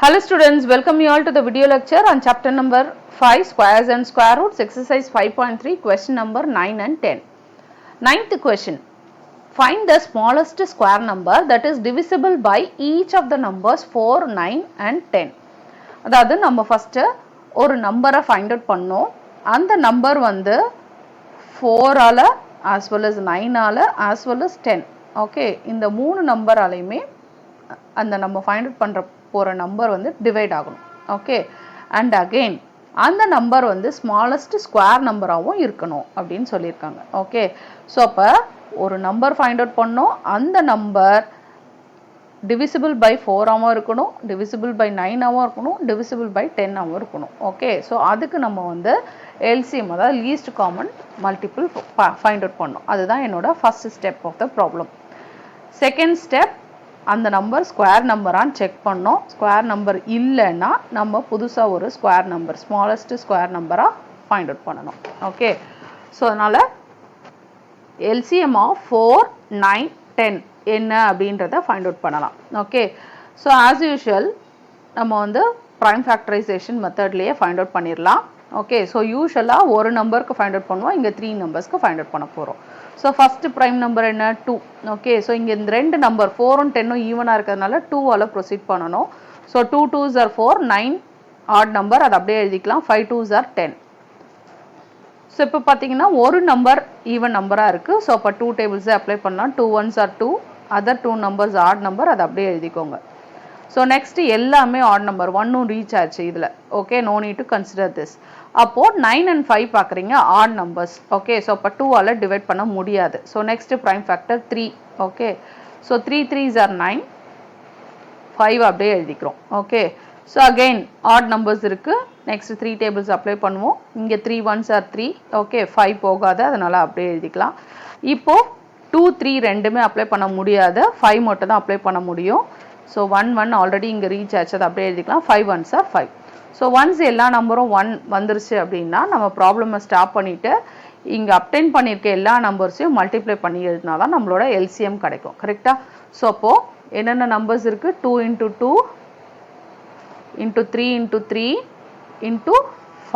Hello students, welcome you all to the video lecture on chapter number 5 squares and square roots exercise 5.3 question number 9 and 10. Ninth question, find the smallest square number that is divisible by each of the numbers 4, 9 and 10. அதாவது நம்ம first ஒரு நம்பரை find out பண்ணோம். அந்த number வந்து 4 ஆல as well as 9 ஆல as well as 10. Okay, இந்த மூணு நம்பராலையுமே அந்த நம்ம find out பண்ற போற நம்பர் வந்து டிவைட் ஆகணும். ஓகே, அண்ட் அகைன் அந்த நம்பர் வந்து ஸ்மாலஸ்ட் ஸ்கொயர் நம்பராகவும் இருக்கணும் அப்படின்னு சொல்லியிருக்காங்க. ஓகே, ஸோ அப்போ ஒரு நம்பர் ஃபைண்ட் அவுட் பண்ணோம், அந்த நம்பர் டிவிசிபிள் பை 4ஆகவும் இருக்கணும், டிவிசிபிள் பை 9ஆகவும் இருக்கணும், டிவிசிபிள் பை 10ஆகவும் இருக்கணும். ஓகே, ஸோ அதுக்கு நம்ம வந்து எல்சிஎம் அதாவது least common multiple find out பண்ணோம். அதுதான் என்னோட first step of the problem. Second step, அந்த நம்பர் ஸ்கொயர் நம்பரான்னு செக் பண்ணோம். ஸ்கொயர் நம்பர் இல்லைன்னா நம்ம புதுசாக ஒரு ஸ்கொயர் நம்பர் ஸ்மாலஸ்ட் ஸ்கொயர் நம்பராக ஃபைண்ட் அவுட் பண்ணணும். ஓகே, ஸோ அதனால் எல்சிஎம் ஆஃப் 4, 9, 10 என்ன அப்படின்றத ஃபைண்ட் அவுட் பண்ணலாம். ஓகே, ஸோ ஆஸ் யூஷுவல் நம்ம வந்து ப்ரைம் ஃபேக்டரைசேஷன் மெத்தட்லேயே ஃபைண்ட் அவுட் பண்ணிடலாம். ஓகே, ஸோ யூஷுவலாக ஒரு நம்பருக்கு ஃபைண்ட் அவுட் பண்ணுவோம், இங்கே 3 நம்பர்ஸ்க்கு ஃபைண்ட் அவுட் பண்ண போகிறோம். ஸோ ஃபஸ்ட்டு ப்ரைம் நம்பர் என்ன 2. ஓகே, ஸோ இங்கே இந்த ரெண்டு நம்பர் 4ம் 10ம் ஈவனாக இருக்கிறதுனால 2ஆல் ப்ரொசீட் பண்ணணும். So 2 2s are 4, 9 add number, அது அப்படியே எழுதிக்கலாம். 5 2s are 10. ஸோ இப்போ பார்த்தீங்கன்னா ஒரு நம்பர் ஈவன் நம்பராக இருக்குது. ஸோ அப்போ 2 டேபிள்ஸை அப்ளை பண்ணலாம். 2 1s are 2, other 2 numbers odd number, அதை அப்படியே எழுதிக்கோங்க. ஸோ நெக்ஸ்ட் எல்லாமே ஆட் நம்பர், 1ம் ரீச் ஆச்சு இதில். Okay, no need to consider this. அப்போது 9 and 5 பார்க்குறீங்க ஆட் நம்பர்ஸ். ஓகே, ஸோ அப்போ 2ஆல் டிவைட் பண்ண முடியாது. So next prime factor 3. Okay, so 3 3s are 9, 5 அப்படியே எழுதிக்கிறோம். Okay, so again odd numbers இருக்குது. நெக்ஸ்ட் 3 டேபிள்ஸ் அப்ளை பண்ணுவோம். இங்கே 3 1s are 3. ஓகே, 5 போகாது, அதனால் அப்படியே எழுதிக்கலாம். இப்போது 2 3 ரெண்டுமே அப்ளை பண்ண முடியாது, 5 மட்டும் தான் அப்ளை பண்ண முடியும். ஸோ 1 1 ஆல்ரெடி இங்கே ரீச் ஆச்சு, அதை அப்படியே எழுதிக்கலாம். 5 1s are 5. ஸோ ஒன்ஸ் எல்லா நம்பரும் 1 வந்துருச்சு அப்படின்னா நம்ம ப்ராப்ளமை ஸ்டாப் பண்ணிவிட்டு இங்கே அப்டெயின் பண்ணியிருக்க எல்லா நம்பர்ஸையும் மல்டிப்ளை பண்ணி எழுதினா தான் நம்மளோட எல்சிஎம் கிடைக்கும். கரெக்டாக? ஸோ அப்போது என்னென்ன நம்பர்ஸ் இருக்குது? 2 into 2 into 3 into 3 into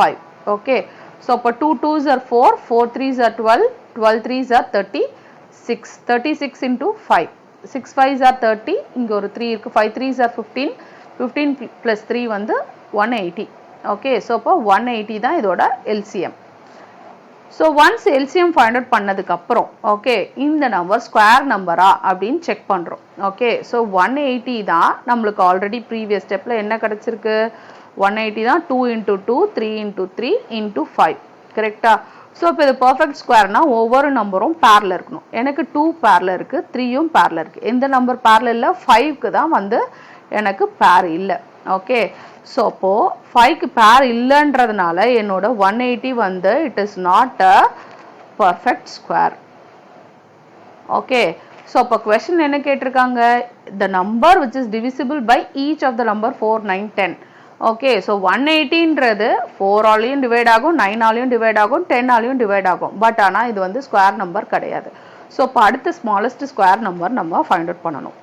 5. Okay, so அப்போ 2 2s are 4, 4 3s are 12, 12 3s are 36, 36 into 5, 6 5s are 30, இங்கே ஒரு 3 இருக்குது, 5 3s are 15, 15 plus 3 வந்து 180. ஓகே, ஸோ அப்போ 180 தான் இதோட LCM. So once LCM find out பண்ணதுக்கப்புறம் ஓகே, இந்த நம்பர் ஸ்கொயர் நம்பரா அப்படின்னு செக் பண்ணுறோம். ஓகே, ஸோ 180 தான் நம்மளுக்கு ஆல்ரெடி ப்ரீவியஸ் ஸ்டெப்பில் என்ன கிடச்சிருக்கு? 180 தான். 2 into 2, 3 into 3 into 5. கரெக்டா? ஸோ இப்போ இது பர்ஃபெக்ட் ஸ்கொயர்னால் ஒவ்வொரு நம்பரும் பேரில் இருக்கணும். எனக்கு 2 பேரில் இருக்குது, 3யும் பேரில் இருக்குது. எந்த நம்பர் பேரில் இல்லை? 5க்கு தான் வந்து எனக்கு பேர் இல்லை. ஓகே, ஸோ அப்போது 5க்கு பேர் இல்லைன்றதுனால என்னோட 180 வந்து it is not a perfect square. Okay, so அப்போ கொஸ்டின் என்ன கேட்டிருக்காங்க? The number which is divisible by each of the number 4, 9, 10. Okay, so 180ன்றது 4ஆலையும் டிவைட் ஆகும், 9ஆலையும் டிவைட் ஆகும், 10ஆலையும் டிவைட் ஆகும். பட் ஆனால் இது வந்து ஸ்கொயர் நம்பர் கிடையாது. ஸோ இப்போ அடுத்த ஸ்மாலஸ்ட் ஸ்கொயர் நம்பர் நம்ம ஃபைண்ட் அவுட் பண்ணணும்.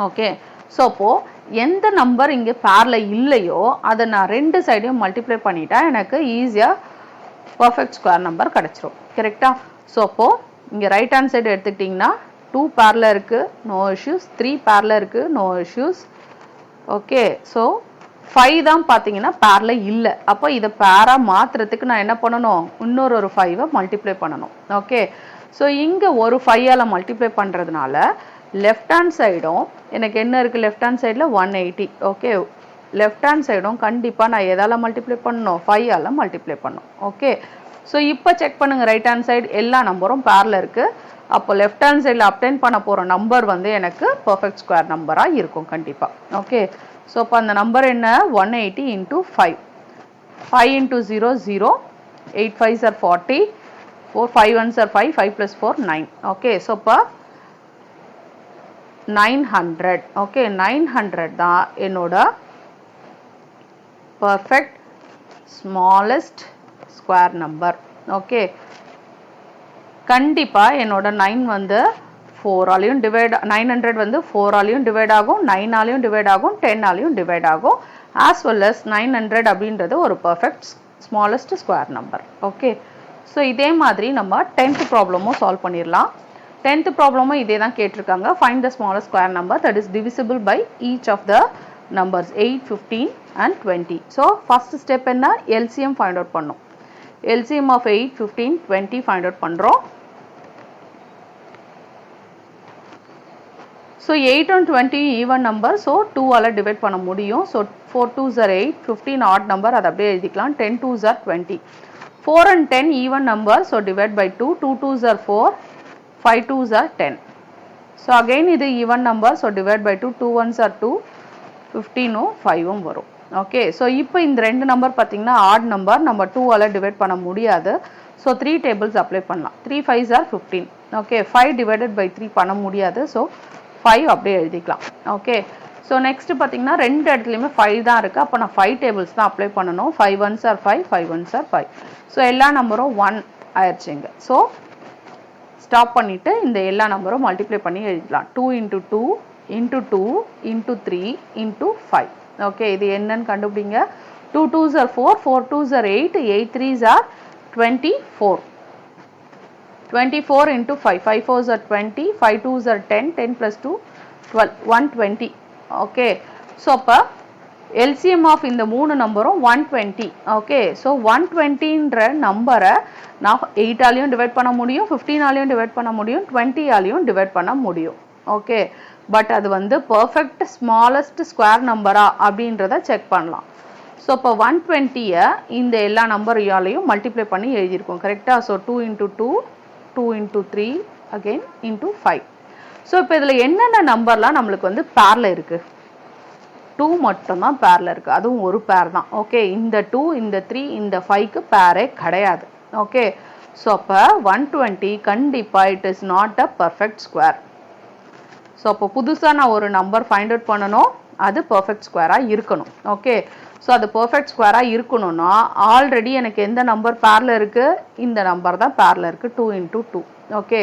ஓகே, ஸோ அப்போது எந்த நம்பர் இங்கே பேரில் இல்லையோ அதை நான் ரெண்டு சைடையும் மல்டிப்ளை பண்ணிட்டா எனக்கு ஈஸியாக பர்ஃபெக்ட் ஸ்கொயர் நம்பர் கிடச்சிரும். கரெக்டாக? ஸோ அப்போது இங்கே ரைட் ஹேண்ட் சைடு எடுத்துக்கிட்டிங்கன்னா 2 பேரில் இருக்குது, நோ இஷ்யூஸ். 3 பேரில் இருக்குது, நோ இஷ்யூஸ். ஓகே, ஸோ 5 தான் பார்த்தீங்கன்னா பேரில் இல்லை. அப்போ இதை பேராக மாற்றுறதுக்கு நான் என்ன பண்ணணும்? இன்னொரு 5ஐ மல்டிப்ளை பண்ணணும். ஓகே, ஸோ இங்கே ஒரு 5ஆல் மல்டிப்ளை பண்ணுறதுனால லெஃப்ட் ஹேண்ட் சைடும் எனக்கு என்ன இருக்குது? லெஃப்ட் ஹேண்ட் சைடில் 180. ஓகே, லெஃப்ட் ஹேண்ட் சைடும் கண்டிப்பாக நான் எதால் மல்டிப்ளை பண்ணணும்? 5ஆல் மல்டிப்ளை பண்ணணும். ஓகே, ஸோ இப்போ செக் பண்ணுங்கள். ரைட் ஹேண்ட் சைடு எல்லா நம்பரும் பேரில் இருக்குது. அப்போ லெஃப்ட் ஹேண்ட் சைடில் அப்டெயின் பண்ண போகிற நம்பர் வந்து எனக்கு பர்ஃபெக்ட் ஸ்கொயர் நம்பராக இருக்கும் கண்டிப்பாக. ஓகே, ஸோ அப்போ அந்த நம்பர் என்ன? 180 into 5. 5 into 0 0, 8 5s are 40, 4 5 1s are 5, 5 plus 4 9. Okay, so இப்போ 900. ஓகே, 900 தான் என்னோட perfect smallest square number. Okay, கண்டிப்பாக என்னோட 9 வந்து 4 ஆலையும் டிவைட் 900 வந்து 4 ஆலையும் டிவைட் ஆகும் 9 ஆலையும் டிவைட் ஆகும் 10 ஆலையும் டிவைட் ஆகும் as well as 900 அப்படின்றது ஒரு perfect smallest square number okay so இதே மாதிரி நம்ம 10th ப்ராப்ளமும் சால்வ் பண்ணிடலாம் 10th ப்ராப்ளமும் இதே தான் கேட்டிருக்காங்க find the smallest square number that is divisible by each of the numbers 8 15 and 20 so first step என்ன எல்சிஎம் ஃபைண்ட் அவுட் பண்ணோம் LCM of 8, 15, 20 find out பண்றோம். So 8 and 20 even number, so 2 ஆல divide பண்ண முடியும். So 4 2s are 8, 15 odd number, அது அப்படியே எழுதிக்கலாம். 10 2s are 20. 4 and 10 even number, so divide by 2, 2 2s are 4, 5 2s are 10. So again இது even number, so divide by 2, 2 1s are 2, 15 5 வரும். Okay so இப்போ இந்த ரெண்டு நம்பர் பார்த்தீங்கன்னா ஆட் நம்பர் நம்ம 2 ஆல் டிவைட் பண்ண முடியாது ஸோ 3 டேபிள்ஸ் அப்ளை பண்ணலாம் 3 5s are 15 okay 5 divided by 3 பண்ண முடியாது ஸோ 5 அப்படியே எழுதிக்கலாம் ஓகே ஸோ நெக்ஸ்ட் பார்த்தீங்கன்னா ரெண்டு இடத்துலையுமே 5 தான் இருக்குது அப்போ நான் 5 டேபிள்ஸ் தான் அப்ளை பண்ணணும் 5 1s are 5 5 1s are 5 so எல்லா நம்பரும் 1 ஆயிடுச்சுங்க ஸோ ஸ்டாப் பண்ணிவிட்டு இந்த எல்லா நம்பரும் மல்டிப்ளை பண்ணி எழுதிக்கலாம் 2 into 2 into 2 into 3 into 5 okay இது என்னன்னு கண்டுபிடிங்க 2 2s are 4 4 2s are 8 8 3s are 24 24 into 5 5 4s are 20 5 2s are 10 10 plus 2 12 120 okay so அப்போ எல்சிஎம் ஆஃப் இந்த மூணு நம்பரும் 120 ஓகே ஸோ 120ன்ற நம்பரை நான் 8 ஆலையும் டிவைட் பண்ண முடியும் 15 ஆலையும் டிவைட் பண்ண முடியும் 20 ஆலையும் டிவைட் பண்ண முடியும் ஓகே பட் அது வந்து பர்ஃபெக்ட் ஸ்மாலஸ்ட் ஸ்கொயர் நம்பரா அப்படின்றத செக் பண்ணலாம் ஸோ இப்போ 120யை இந்த எல்லா நம்பரையாலையும் மல்டிப்ளை பண்ணி எழுதியிருக்கோம் கரெக்டாக so 2 into 2 2 into 3 again into 5 so இப்போ இதில் என்னென்ன நம்பர்லாம் நம்மளுக்கு வந்து பேரில் இருக்குது 2 மட்டும்தான் பேரில் இருக்குது அதுவும் ஒரு பேர் தான் ஓகே இந்த 2 இந்த 3 இந்த 5க்கு பேரே கிடையாது ஓகே ஸோ அப்போ 120 கண்டிப்பாக it is not a perfect square so அப்போ புதுசாக நான் ஒரு நம்பர் ஃபைண்ட் அவுட் பண்ணணும் அது பர்ஃபெக்ட் ஸ்கொயராக இருக்கணும் ஓகே ஸோ அது பர்ஃபெக்ட் ஸ்கொயராக இருக்கணும்னா ஆல்ரெடி எனக்கு எந்த நம்பர் பேரில் இருக்குது இந்த நம்பர் தான் பேரில் இருக்குது 2 into 2 ஓகே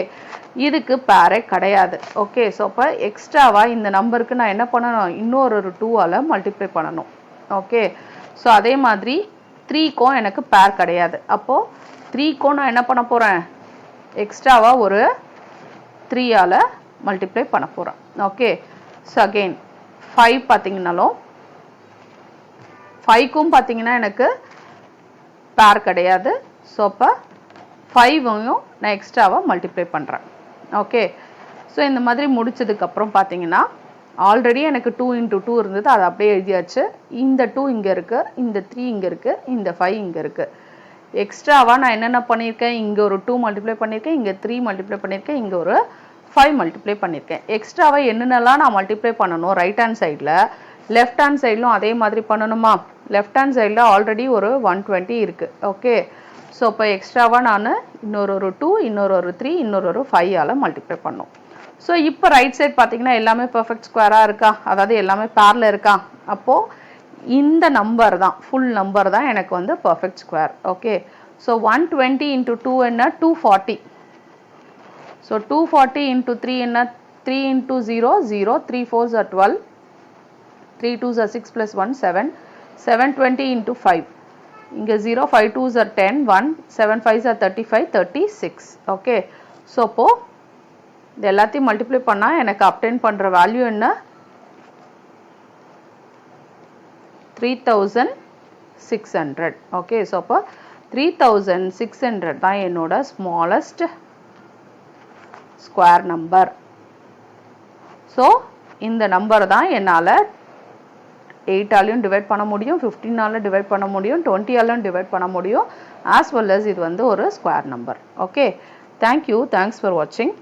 இதுக்கு பேரே கிடையாது ஓகே ஸோ அப்போ எக்ஸ்ட்ராவாக இந்த நம்பருக்கு நான் என்ன பண்ணணும் இன்னொரு 2 ஆல் மல்டிப்ளை பண்ணணும் ஓகே ஸோ அதே மாதிரி 3க்கும் எனக்கு பேர் கிடையாது அப்போது 3க்கும் நான் என்ன பண்ண போகிறேன் எக்ஸ்ட்ராவாக ஒரு 3 ஆல் மல்டிப்ளை பண்ண போகிறேன் ஓகே ஸோ அகெயின் 5 பார்த்தீங்கன்னாலும் 5க்கும் பார்த்தீங்கன்னா எனக்கு பேர் கிடையாது ஸோ அப்போ 5ஐயும் நான் எக்ஸ்ட்ராவாக மல்டிப்ளை பண்ணுறேன் ஓகே ஸோ இந்த மாதிரி முடிச்சதுக்கப்புறம் பார்த்தீங்கன்னா ஆல்ரெடி எனக்கு 2 into 2 இருந்தது அது அப்படியே எழுதியாச்சு இந்த 2 இங்கே இருக்குது இந்த 3 இங்கே இருக்குது இந்த 5 இங்கே இருக்குது எக்ஸ்ட்ராவாக நான் என்னென்ன பண்ணியிருக்கேன் இங்கே ஒரு 2 மல்டிப்ளை பண்ணியிருக்கேன் இங்கே 3 மல்டிப்ளை பண்ணியிருக்கேன் இங்கே ஒரு 5 மல்டிப்ளை பண்ணியிருக்கேன் எக்ஸ்ட்ராவை என்னென்னலாம் நான் மல்டிப்ளை பண்ணணும் ரைட் ஹேண்ட் சைடில் லெஃப்ட் ஹேண்ட் சைட்லும் அதே மாதிரி பண்ணணுமா லெஃப்ட் ஹேண்ட் சைடில் ஆல்ரெடி ஒரு 120 இருக்குது ஓகே ஸோ இப்போ எக்ஸ்ட்ராவாக நான் இன்னொரு 2 இன்னொரு 3 இன்னொரு 5 ஆல் மல்டிப்ளை பண்ணணும் ஸோ இப்போ ரைட் சைட் பார்த்தீங்கன்னா எல்லாமே பர்ஃபெக்ட் ஸ்கொயராக இருக்கா அதாவது எல்லாமே பேரில் இருக்கா அப்போது இந்த நம்பர் தான் ஃபுல் நம்பர் தான் எனக்கு வந்து perfect square okay so 120 into 2 என்ன 240 ஸோ 240 into 3 என்ன 3 into 0 0 3 4s are 12 3 2s are 6 plus 1 7 720 into 5 இங்கே 0 5 2s are 10 1 7 5s are 35 36 okay so அப்போது இது எல்லாத்தையும் மல்டிப்ளை பண்ணால் எனக்கு அப்டெயின் பண்ணுற வேல்யூ என்ன 3600 ஓகே ஸோ அப்போ 3600 தான் என்னோட ஸ்மாலஸ்ட் ஸ்கொயர் நம்பர் ஸோ இந்த நம்பர் தான் என்னால் 8 ஆலையும் டிவைட் பண்ண முடியும் 15 ஆல டிவைட் பண்ண முடியும் 20 ஆலையும் டிவைட் பண்ண முடியும் as well as இது வந்து ஒரு square number okay thank you thanks for வாட்சிங்